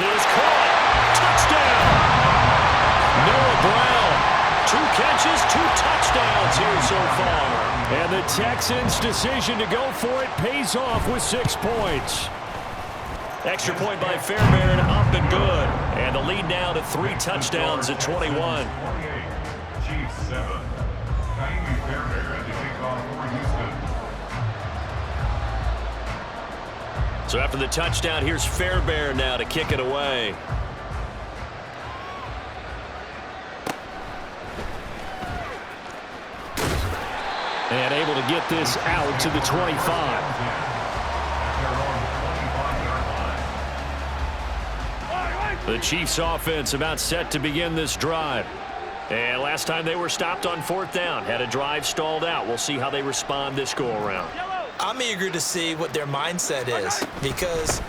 is caught. Touchdown! Noah Brown. 2 catches, 2 touchdowns here so far. And the Texans' decision to go for it pays off with 6 points. Extra point by Fairbairn, up and good. And the lead now to 3 touchdowns at 21. Chiefs 7. Fairbairn to kick off for Houston. So after the touchdown, here's Fairbairn now to kick it away. And able to get this out to the 25. The Chiefs offense about set to begin this drive. And last time they were stopped on 4th down, had a drive stalled out. We'll see how they respond this go-around. I'm eager to see what their mindset is, because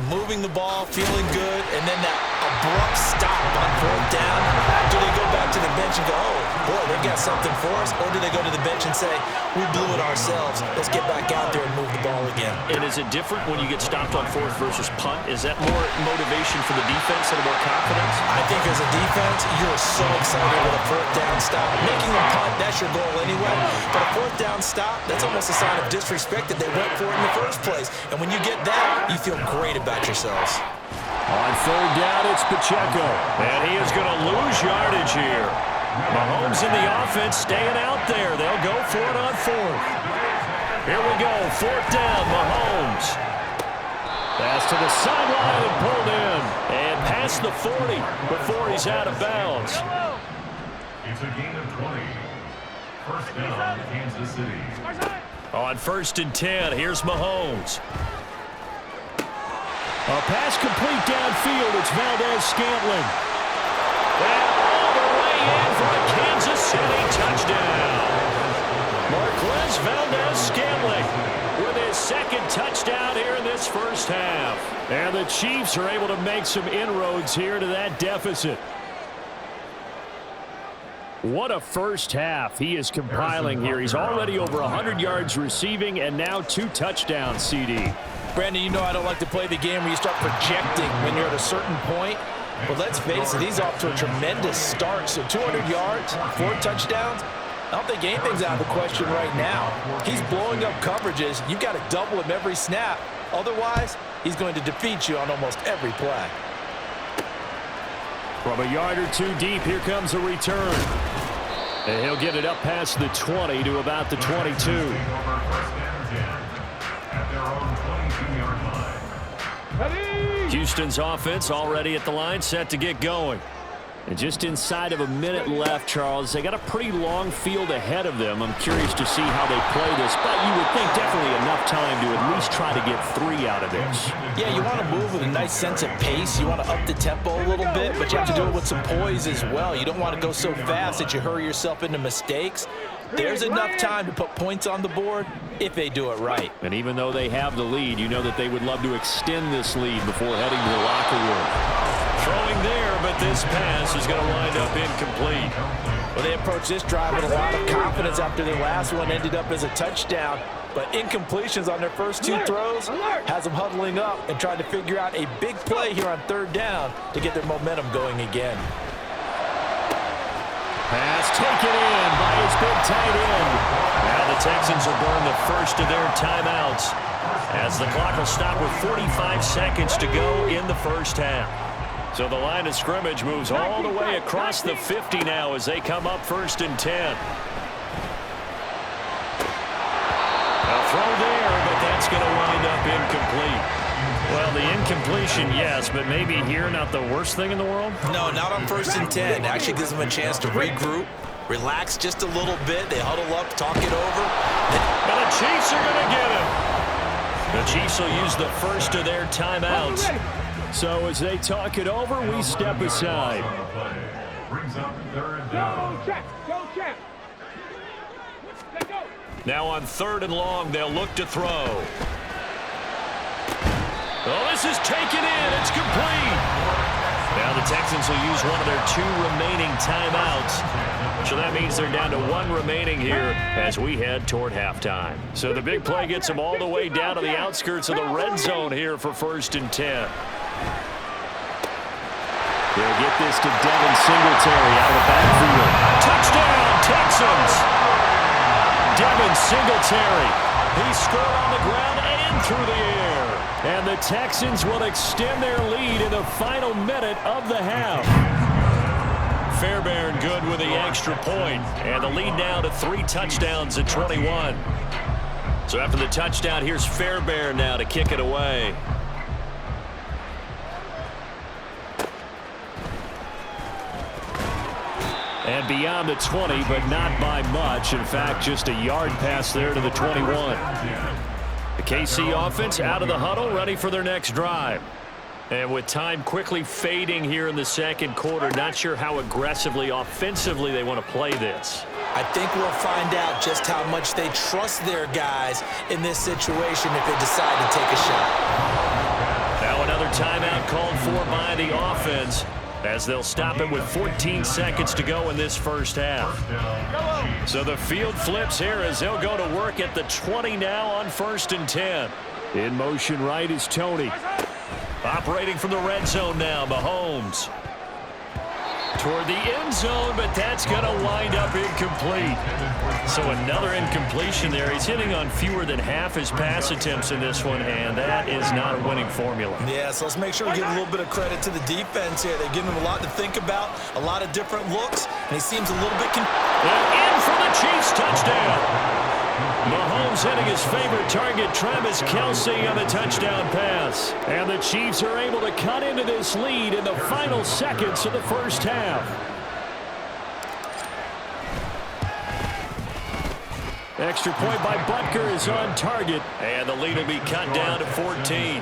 moving the ball, feeling good, and then that abrupt stop on 4th down, do they go back to the bench and go, oh, boy, they got something for us, or do they go to the bench and say, we blew it ourselves, let's get back out there and move the ball again? And is it different when you get stopped on 4th versus punt? Is that more motivation for the defense and more confidence? I think as a defense, you're so excited with a 4th down stop. Making a punt, that's your goal anyway. But a 4th down stop, that's almost a sign of disrespect that they went for it in the first place. And when you get that, you feel great about yourselves. On 3rd down, it's Pacheco. And he is going to lose yardage here. Mahomes in the offense staying out there. They'll go for it on 4th. Here we go, 4th down, Mahomes. Pass to the sideline and pulled in. And past the 40 before he's out of bounds. It's a gain of 20. 1st down, Kansas City. On 1st and 10, here's Mahomes. A pass complete downfield. It's Valdez-Scantling. And all the way in for a Kansas City touchdown. Marquez Valdez-Scantling with his 2nd touchdown here in this first half. And the Chiefs are able to make some inroads here to that deficit. What a first half he is compiling here. He's already over 100 yards receiving and now 2 touchdowns, CD. Brandon, you know I don't like to play the game where you start projecting when you're at a certain point. But let's face it, he's off to a tremendous start. So 200 yards, 4 touchdowns. I don't think anything's out of the question right now. He's blowing up coverages. You've got to double him every snap. Otherwise, he's going to defeat you on almost every play. From a yard or 2 deep, here comes a return. And he'll get it up past the 20 to about the 22. Houston's offense already at the line, set to get going. And just inside of a minute left, Charles, they got a pretty long field ahead of them. I'm curious to see how they play this, but you would think definitely enough time to at least try to get 3 out of this. Yeah, you want to move with a nice sense of pace. You want to up the tempo a little bit, but you have to do it with some poise as well. You don't want to go so fast that you hurry yourself into mistakes. There's enough time to put points on the board if they do it right. And even though they have the lead, you know that they would love to extend this lead before heading to the locker room. Throwing there, but this pass is going to wind up incomplete. Well, they approached this drive with a lot of confidence after their last one ended up as a touchdown. But incompletions on their first 2 throws has them huddling up and trying to figure out a big play here on 3rd down to get their momentum going again. Pass taken in by his big tight end. Now the Texans will burn the first of their timeouts as the clock will stop with 45 seconds to go in the first half. So the line of scrimmage moves all the way across the 50 now as they come up 1st and 10. A throw there, but that's going to wind up incomplete. Well, the incompletion, yes, but maybe here not the worst thing in the world? No, not on 1st and 10. It actually gives them a chance to regroup, relax just a little bit. They huddle up, talk it over. And the Chiefs are going to get him. The Chiefs will use the first of their timeouts. So as they talk it over, we step aside. Now on 3rd and long, they'll look to throw. Oh, this is taken in. It's complete. Now the Texans will use one of their 2 remaining timeouts. So that means they're down to 1 remaining here as we head toward halftime. So the big play gets them all the way down to the outskirts of the red zone here for 1st and 10. They'll get this to Devin Singletary out of the backfield. Touchdown, Texans! Devin Singletary. He scored on the ground and through the air. And the Texans will extend their lead in the final minute of the half. Fairbairn good with the extra point. And the lead now to 3 touchdowns at 21. So after the touchdown, here's Fairbairn now to kick it away. And beyond the 20, but not by much. In fact, just a yard pass there to the 21. The KC offense out of the huddle, ready for their next drive. And with time quickly fading here in the second quarter, not sure how aggressively, offensively they want to play this. I think we'll find out just how much they trust their guys in this situation if they decide to take a shot. Now another timeout called for by the offense, as they'll stop it with 14 seconds to go in this first half. So the field flips here as they'll go to work at the 20 now on 1st and 10. In motion right is Tony. Operating from the red zone now, Mahomes. Toward the end zone, but that's going to wind up incomplete. So another incompletion there. He's hitting on fewer than half his pass attempts in this one, and that is not a winning formula. Yeah, so let's make sure we give a little bit of credit to the defense here. They've given him a lot to think about, a lot of different looks, and he seems a little bit... And in for the Chiefs touchdown. Mahomes hitting his favorite target, Travis Kelce, on the touchdown pass. And the Chiefs are able to cut into this lead in the final seconds of the first half. Extra point by Butker is on target. And the lead will be cut down to 14. Chiefs 21.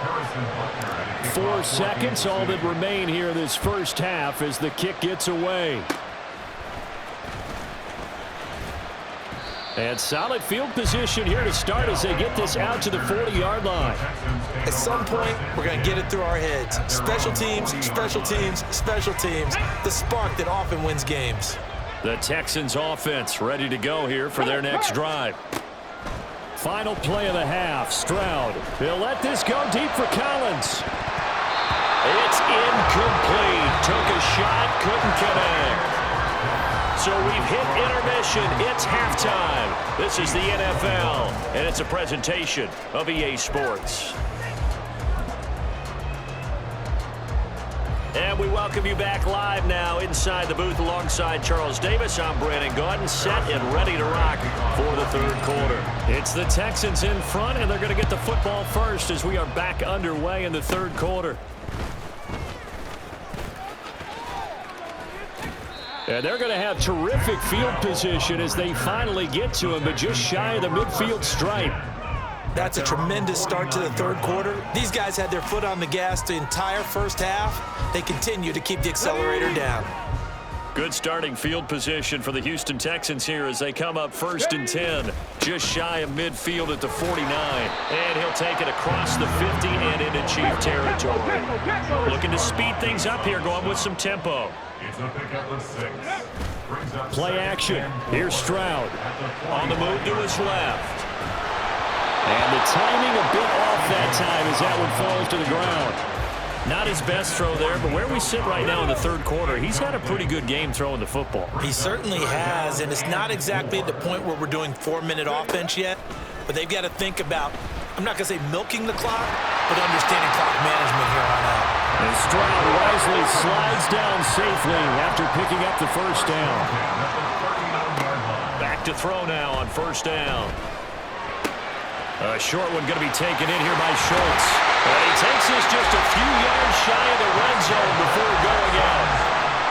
Harrison Butker. 4 seconds, all that remain here in this first half as the kick gets away. And solid field position here to start as they get this out to the 40-yard line. At some point, we're going to get it through our heads. Special teams, special teams, special teams. The spark that often wins games. The Texans offense ready to go here for their next drive. Final play of the half, Stroud. He'll let this go deep for Collins. It's incomplete. Took a shot, couldn't connect. So we've hit intermission. It's halftime. This is the NFL, and it's a presentation of EA Sports. And we welcome you back live now inside the booth alongside Charles Davis. I'm Brandon Gaudin, set and ready to rock for the third quarter. It's the Texans in front, and they're going to get the football first as we are back underway in the third quarter. And they're going to have terrific field position as they finally get to him, but just shy of the midfield stripe. That's a tremendous start to the third quarter. These guys had their foot on the gas the entire first half. They continue to keep the accelerator down. Good starting field position for the Houston Texans here as they come up 1st and 10. Just shy of midfield at the 49. And he'll take it across the 50 and into Chief territory. Looking to speed things up here, going with some tempo. It's a pickup of 6. Play action. Here's Stroud. On the move to his left. And the timing a bit off that time as that one falls to the ground. Not his best throw there, but where we sit right now in the third quarter, he's had a pretty good game throwing the football. He certainly has, and it's not exactly at the point where we're doing 4-minute offense yet, but they've got to think about, I'm not going to say milking the clock, but understanding clock management here on out. And Stroud wisely slides down safely after picking up the first down. Back to throw now on first down. A short one going to be taken in here by Schultz. And he takes this just a few yards shy of the red zone before going out.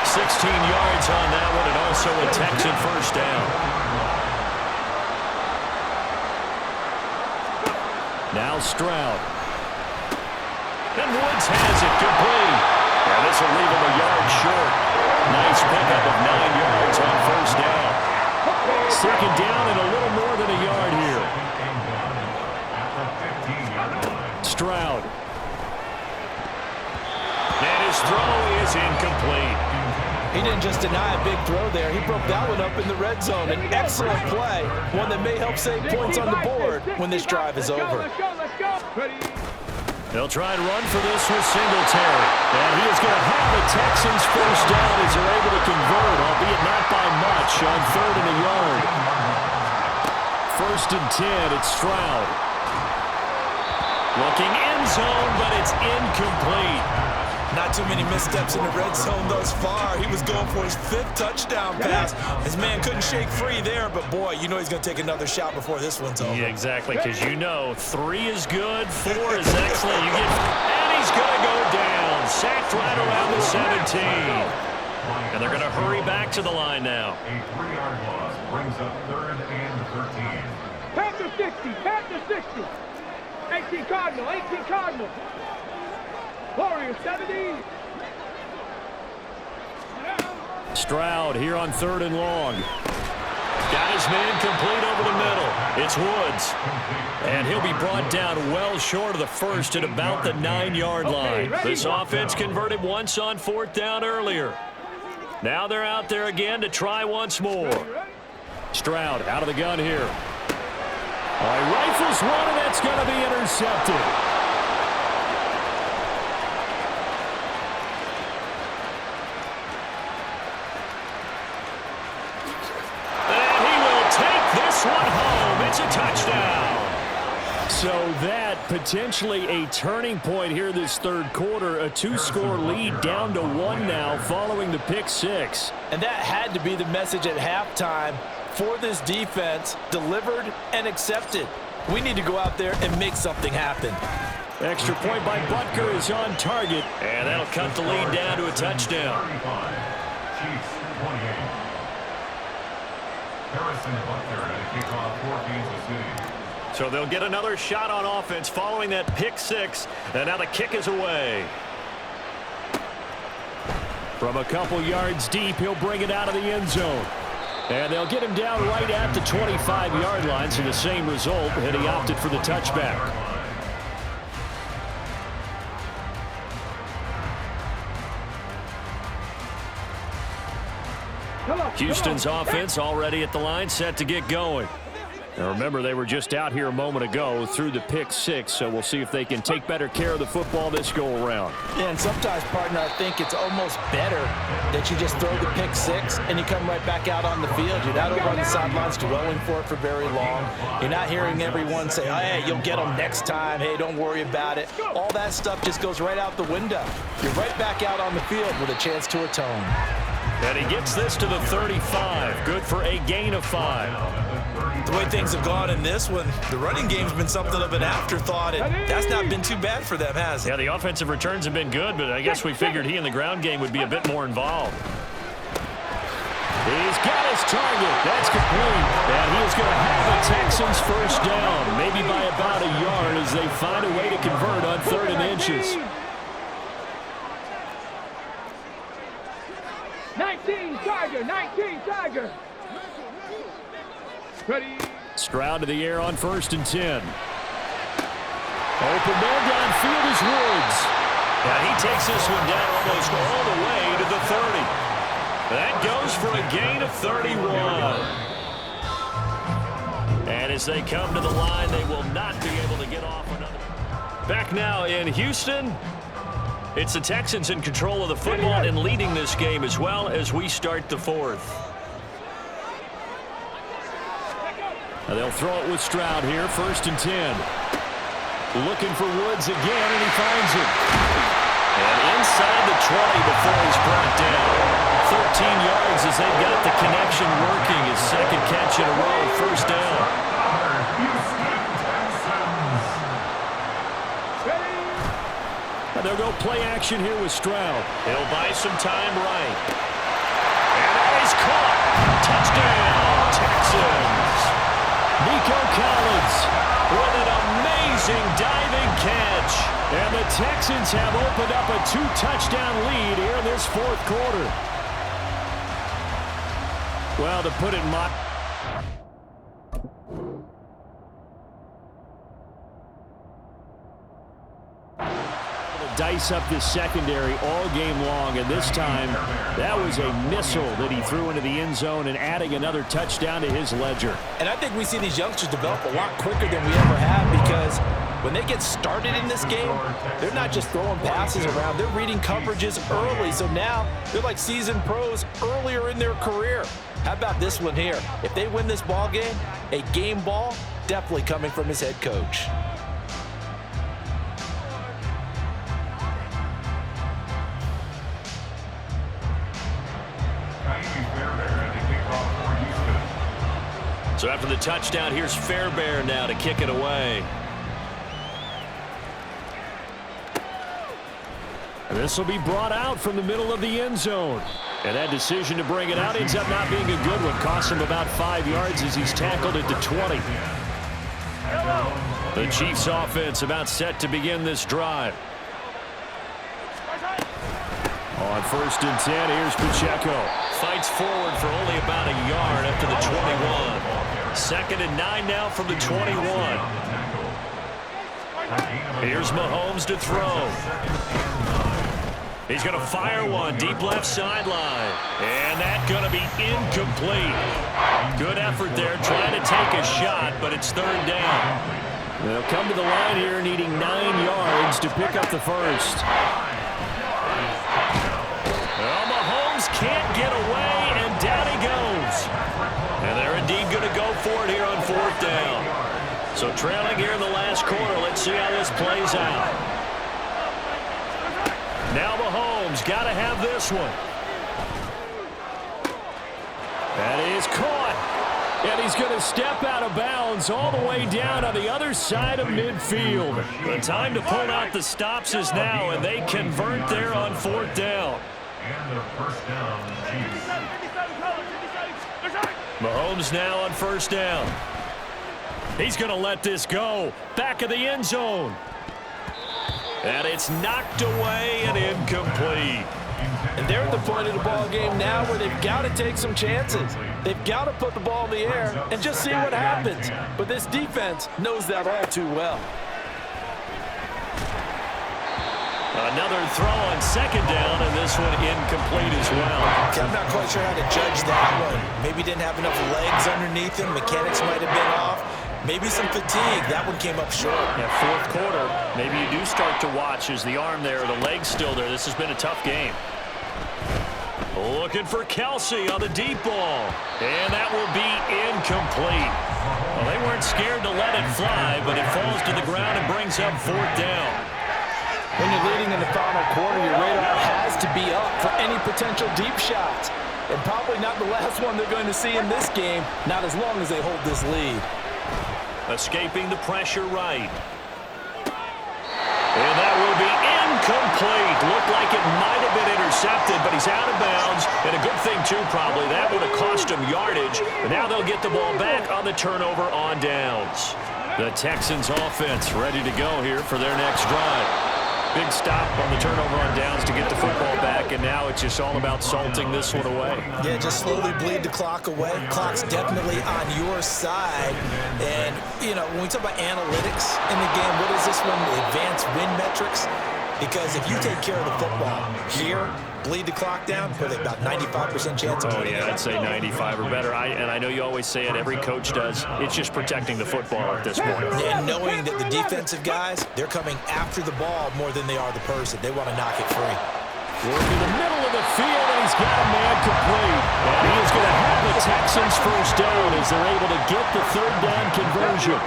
16 yards on that one, and also a Texan first down. Now Stroud. And Woods has it complete. And this will leave him a yard short. Nice pickup of 9 yards on first down. Second down and a little more than a yard here. Stroud. And his throw is incomplete. He didn't just deny a big throw there. He broke that one up in the red zone. An excellent play, one that may help save points on the board when this drive is over. Let's go. They'll try and run for this with Singletary. And he is going to have the Texans first down as they're able to convert, albeit not by much, on 3rd and a yard. 1st and 10, it's Stroud. Looking end zone, but it's incomplete. Not too many missteps in the red zone thus far. He was going for his 5th touchdown pass. His man couldn't shake free there, but boy, you know he's going to take another shot before this one's over. Yeah, exactly, because you know 3 is good, 4 is excellent. And he's going to go down. Sacked right around the 17. And they're going to hurry back to the line now. A 3-yard loss brings up 3rd and 13. Panther 60, Panther 60. 18 Cardinal, 18 Cardinal. Warrior 70. Stroud here on 3rd and long. Got his man complete over the middle. It's Woods. And he'll be brought down well short of the first at about the 9-yard line. This offense converted once on 4th down earlier. Now they're out there again to try once more. Stroud out of the gun here. All right, rifles one, and that's going to be intercepted. One home. It's a touchdown. So that potentially a turning point here this 3rd quarter. A 2-score lead down to 1 now following the pick 6. And that had to be the message at halftime for this defense. Delivered and accepted. We need to go out there and make something happen. Extra point by Butker is on target. And that'll cut the lead down to a touchdown. 35. Chiefs 28. Harrison Butker at a kickoff for Kansas City. So they'll get another shot on offense following that pick 6. And now the kick is away. From a couple yards deep, he'll bring it out of the end zone. And they'll get him down right at the 25-yard line. So the same result, and he opted for the touchback. Houston's offense already at the line, set to get going. Now remember, they were just out here a moment ago through the pick 6, so we'll see if they can take better care of the football this go-around. Yeah, and sometimes, partner, I think it's almost better that you just throw the pick 6 and you come right back out on the field. You're not over on the sidelines dwelling for it for very long. You're not hearing everyone say, oh, hey, you'll get them next time. Hey, don't worry about it. All that stuff just goes right out the window. You're right back out on the field with a chance to atone. And he gets this to the 35. Good for a gain of 5. The way things have gone in this one, the running game's been something of an afterthought, and that's not been too bad for them, has it? Yeah, the offensive returns have been good, but I guess we figured he in the ground game would be a bit more involved. He's got his target. That's complete. And he is going to have the Texans first down, maybe by about a yard as they find a way to convert on 3rd and inches. 19 Tiger. Ready. Stroud to the air on 1st and 10. Open man downfield is Woods. And he takes this one down almost all the way to the 30. That goes for a gain of 31. And as they come to the line, they will not be able to get off another. Back now in Houston. It's the Texans in control of the football and leading this game as well as we start the 4th. Now they'll throw it with Stroud here, 1st and 10. Looking for Woods again, and he finds him. And inside the 20 before he's brought down. 13 yards as they've got the connection working. His 2nd catch in a row, 1st down. They'll go play action here with Stroud. He'll buy some time right. And that is caught. Touchdown, Texans. Nico Collins with an amazing diving catch. And the Texans have opened up a 2-touchdown lead here in this 4th quarter. Well, to put it mildly, dice up this secondary all game long, and this time that was a missile that he threw into the end zone and adding another touchdown to his ledger. And I think we see these youngsters develop a lot quicker than we ever have because when they get started in this game, they're not just throwing passes around. They're reading coverages early. So now they're like seasoned pros earlier in their career. How about this one here? If they win this ball game, a game ball definitely coming from his head coach. So after the touchdown, here's Fairbairn now to kick it away. This will be brought out from the middle of the end zone. And that decision to bring it out ends up not being a good one. Costs him about 5 yards as he's tackled at the 20. The Chiefs offense about set to begin this drive. On 1st and 10, here's Pacheco. Fights forward for only about a yard up to the 21. 2nd and 9 now from the 21. Here's Mahomes to throw. He's going to fire one deep left sideline. And that's going to be incomplete. Good effort there trying to take a shot, but it's 3rd down. They'll come to the line here needing 9 yards to pick up the first. Well, Mahomes can't get away, and down he goes. And they're indeed going to go for it here on 4th down. So trailing here in the last quarter, let's see how this plays out. Now Mahomes got to have this one. That is caught. And he's going to step out of bounds all the way down on the other side of midfield. The time to pull out the stops is now, and they convert there on 4th down. And the 1st down, Chiefs. Mahomes now on 1st down. He's going to let this go. Back of the end zone. And it's knocked away and incomplete. And they're at the point of the ball game now where they've got to take some chances. They've got to put the ball in the air and just see what happens. But this defense knows that all too well. Another throw on 2nd down, and this one incomplete as well. I'm not quite sure how to judge that one. Maybe didn't have enough legs underneath him. Mechanics might have been off. Maybe some fatigue. That one came up short. Yeah, 4th quarter, maybe you do start to watch as the arm there, the leg's still there. This has been a tough game. Looking for Kelsey on the deep ball. And that will be incomplete. Well, they weren't scared to let it fly, but it falls to the ground and brings up 4th down. When you're leading in the final quarter, your radar has to be up for any potential deep shots. And probably not the last one they're going to see in this game, not as long as they hold this lead. Escaping the pressure right. And that will be incomplete. Looked like it might have been intercepted, but he's out of bounds. And a good thing, too, probably. That would have cost him yardage. And now they'll get the ball back on the turnover on downs. The Texans offense ready to go here for their next drive. Big stop on the turnover on downs to get the football back, and now it's just all about salting this one away. Yeah, just slowly bleed the clock away. Clock's definitely on your side. And, you know, when we talk about analytics in the game, what is this one? The advanced win metrics? Because if you take care of the football here, bleed the clock down, put it about 95% chance of winning. Oh, yeah, I'd say 95 or better. And I know you always say it, every coach does. It's just protecting the football at this point. And knowing that the defensive guys, they're coming after the ball more than they are the person. They want to knock it free. Working the middle of the field, and he's got a man complete. And he is going to have the Texans first down as they're able to get the 3rd down conversion.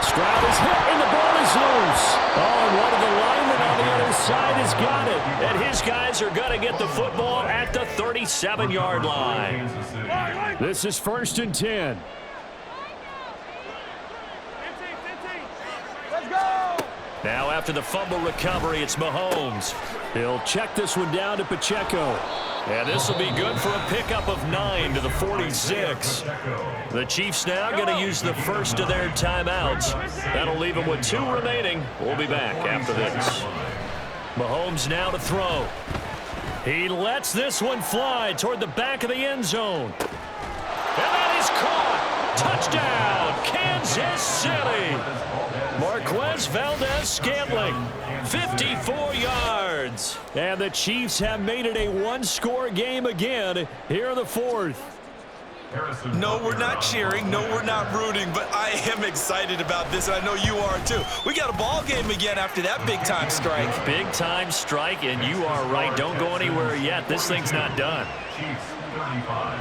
Stroud is hit, and the ball is loose. Oh, and one of the linemen on the other side has got it. And his guys are going to get the football at the 37-yard line. This is 1st and 10. Let's go! Now after the fumble recovery, it's Mahomes. He'll check this one down to Pacheco. And this will be good for a pickup of 9 to the 46. The Chiefs now going to use the first of their timeouts. That'll leave them with 2 remaining. We'll be back after this. Mahomes now to throw. He lets this one fly toward the back of the end zone. And that is caught. Touchdown, Kansas City. Marquez Valdez-Scantling, 54 yards. And the Chiefs have made it a one-score game again here in the 4th. No, we're not cheering. No, we're not rooting, but I am excited about this, and I know you are too. We got a ball game again after that big-time strike. Big-time strike, and you are right. Don't go anywhere yet. This thing's not done. Chiefs 35.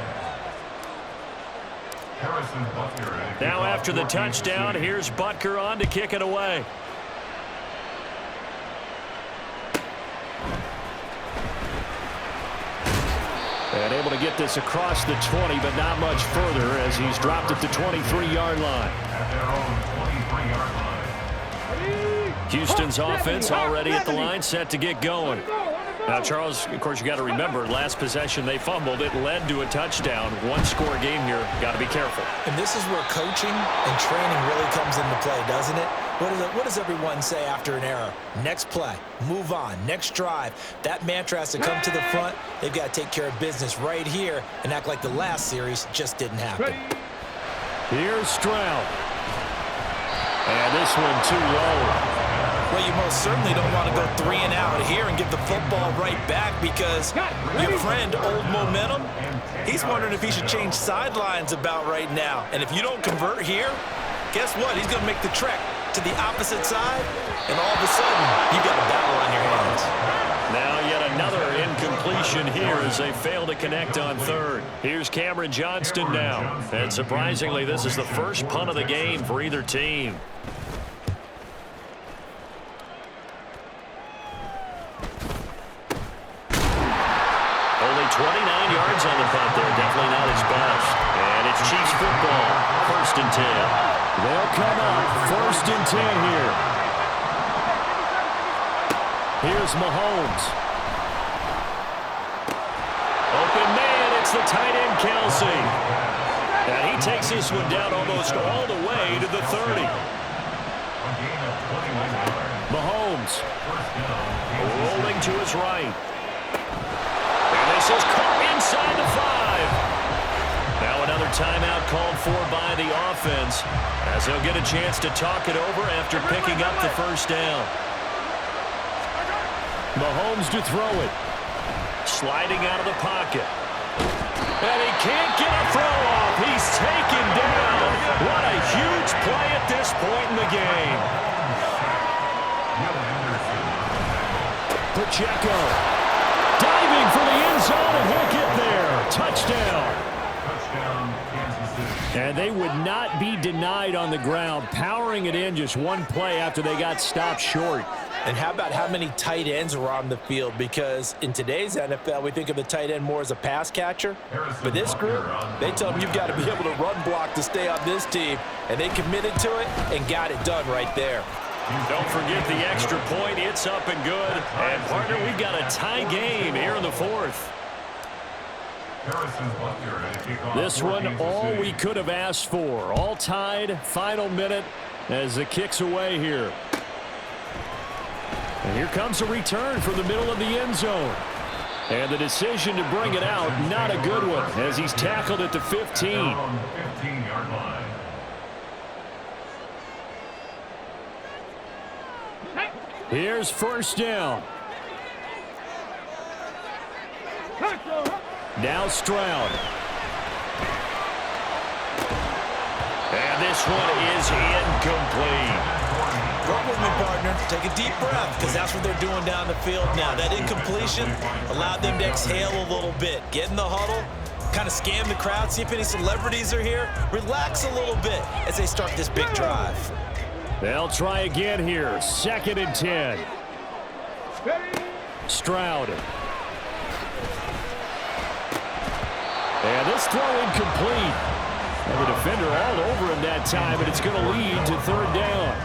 Now after the touchdown, here's Butker on to kick it away. And able to get this across the 20, but not much further as he's dropped at the 23-yard line. At their own 23-yard line. Houston's offense already at the line, set to get going. Now, Charles, of course, you got to remember, last possession they fumbled. It led to a touchdown. One-score game here. Got to be careful. And this is where coaching and training really comes into play, doesn't it? What does everyone say after an error? Next play, move on, next drive. That mantra has to come to the front. They've got to take care of business right here and act like the last series just didn't happen. Here's Stroud. And this one too low. Well, you most certainly don't want to go 3 and out here and give the football right back because your friend, Old Momentum, he's wondering if he should change sidelines about right now. And if you don't convert here, guess what? He's going to make the trek to the opposite side, and all of a sudden, you've got a battle on your hands. Now yet another incompletion here as they fail to connect on third. Here's Cameron Johnston now. And surprisingly, this is the first punt of the game for either team. Only 29 yards on the punt there. Definitely not his best. And it's Chiefs football. 1st and 10. They'll come up 1st and 10 here. Here's Mahomes. Open man, it's the tight end Kelsey. And he takes this one down almost all the way to the 30. Mahomes rolling to his right. And this is caught inside the 5. Now another timeout called for by the offense as they'll get a chance to talk it over after picking up the first down. Mahomes to throw it. Sliding out of the pocket. And he can't get a throw off. He's taken down. What a huge play at this point in the game. Pacheco diving for the end zone, and he'll get there. Touchdown. And they would not be denied on the ground, powering it in just one play after they got stopped short. And how about how many tight ends were on the field? Because in today's NFL, we think of the tight end more as a pass catcher. But this group, they tell them you've got to be able to run block to stay on this team. And they committed to it and got it done right there. Don't forget the extra point. It's up and good. And, partner, we've got a tie game here in the 4th. This one, all we could have asked for. All tied, final minute as the kick's away here. And here comes a return from the middle of the end zone. And the decision to bring it out, not a good one, as he's tackled at the 15. 15-yard line. Here's 1st down. Now Stroud. And this one is incomplete. Work with me, partner. Take a deep breath, because that's what they're doing down the field now. That incompletion allowed them to exhale a little bit. Get in the huddle, kind of scan the crowd, see if any celebrities are here. Relax a little bit as they start this big drive. They'll try again here. 2nd and 10. Stroud. And this throw incomplete. And the defender all over him that time, and it's going to lead to 3rd down.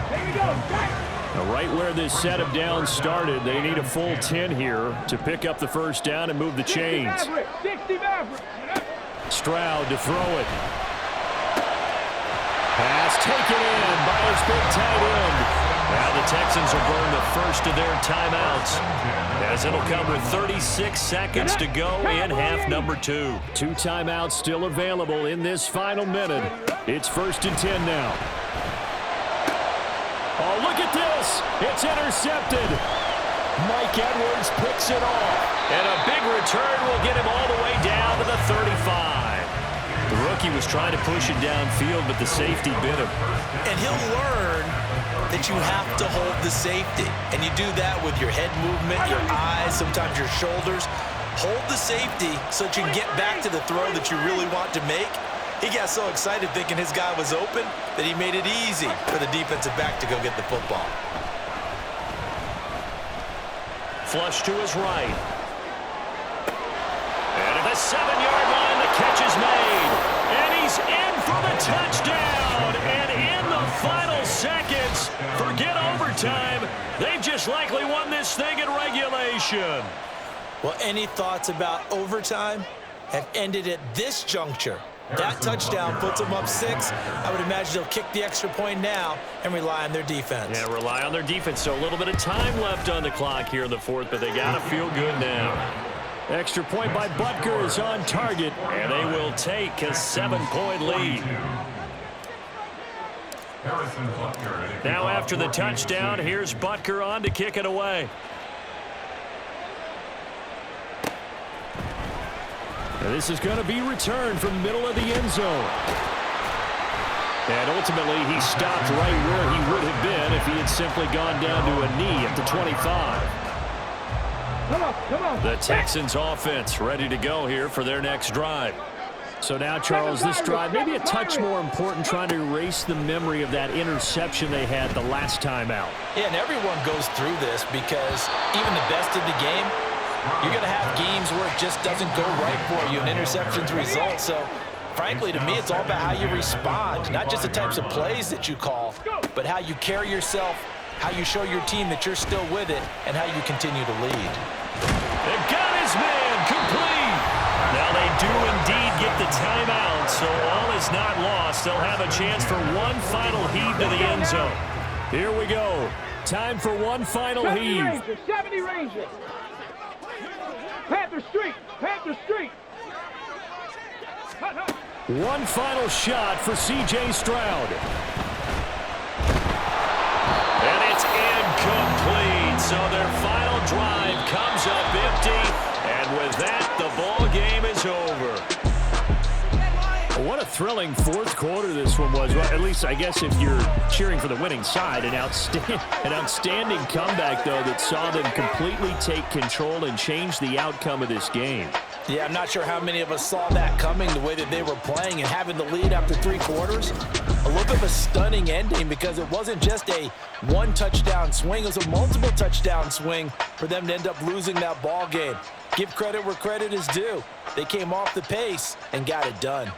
Now, right where this set of downs started, they need a full 10 here to pick up the 1st down and move the chains. Stroud to throw it. Pass taken in by his big tight end. Now the Texans will burn the first of their timeouts, as it'll come with 36 seconds to go in half number 2. 2 timeouts still available in this final minute. It's 1st and 10 now. Oh, look at this. It's intercepted. Mike Edwards picks it off. And a big return will get him all the way down to the 35. The rookie was trying to push it downfield, but the safety bit him. And he'll learn that you have to hold the safety. And you do that with your head movement, your eyes, sometimes your shoulders. Hold the safety so that you can get back to the throw that you really want to make. He got so excited thinking his guy was open that he made it easy for the defensive back to go get the football. Flush to his right. And at the 7-yard line, the catch is made. And he's in for the touchdown. And in the final seconds, forget overtime. They've just likely won this thing in regulation. Well, any thoughts about overtime have ended at this juncture. That touchdown puts them up 6. I would imagine they'll kick the extra point now and rely on their defense. Yeah, rely on their defense. So a little bit of time left on the clock here in the fourth, but they got to feel good now. Extra point by Butker is on target, and they will take a 7-point lead. Now after the touchdown, here's Butker on to kick it away. And this is going to be returned from the middle of the end zone. And ultimately, he stopped right where he would have been if he had simply gone down to a knee at the 25. Come on. The Texans offense ready to go here for their next drive. So now, Charles, this drive maybe a touch more important, trying to erase the memory of that interception they had the last time out. Yeah, and everyone goes through this because even the best of the game, you're going to have games where it just doesn't go right for you, and interceptions result. So, frankly, to me, it's all about how you respond, not just the types of plays that you call, but how you carry yourself, how you show your team that you're still with it, and how you continue to lead. They've got his man complete. Now they do indeed get the timeout, so all is not lost. They'll have a chance for one final heave to the end zone. Here we go. Time for one final heave. 70 Rangers. Panther Street. One final shot for C.J. Stroud. And it's incomplete. So their final drive comes up empty. And with that, the ball game is over. What a thrilling fourth quarter this one was. Well, at least, I guess, if you're cheering for the winning side, an outstanding comeback, though, that saw them completely take control and change the outcome of this game. Yeah, I'm not sure how many of us saw that coming, the way that they were playing and having the lead after 3 quarters. A little bit of a stunning ending because it wasn't just a one-touchdown swing. It was a multiple touchdown swing for them to end up losing that ball game. Give credit where credit is due. They came off the pace and got it done.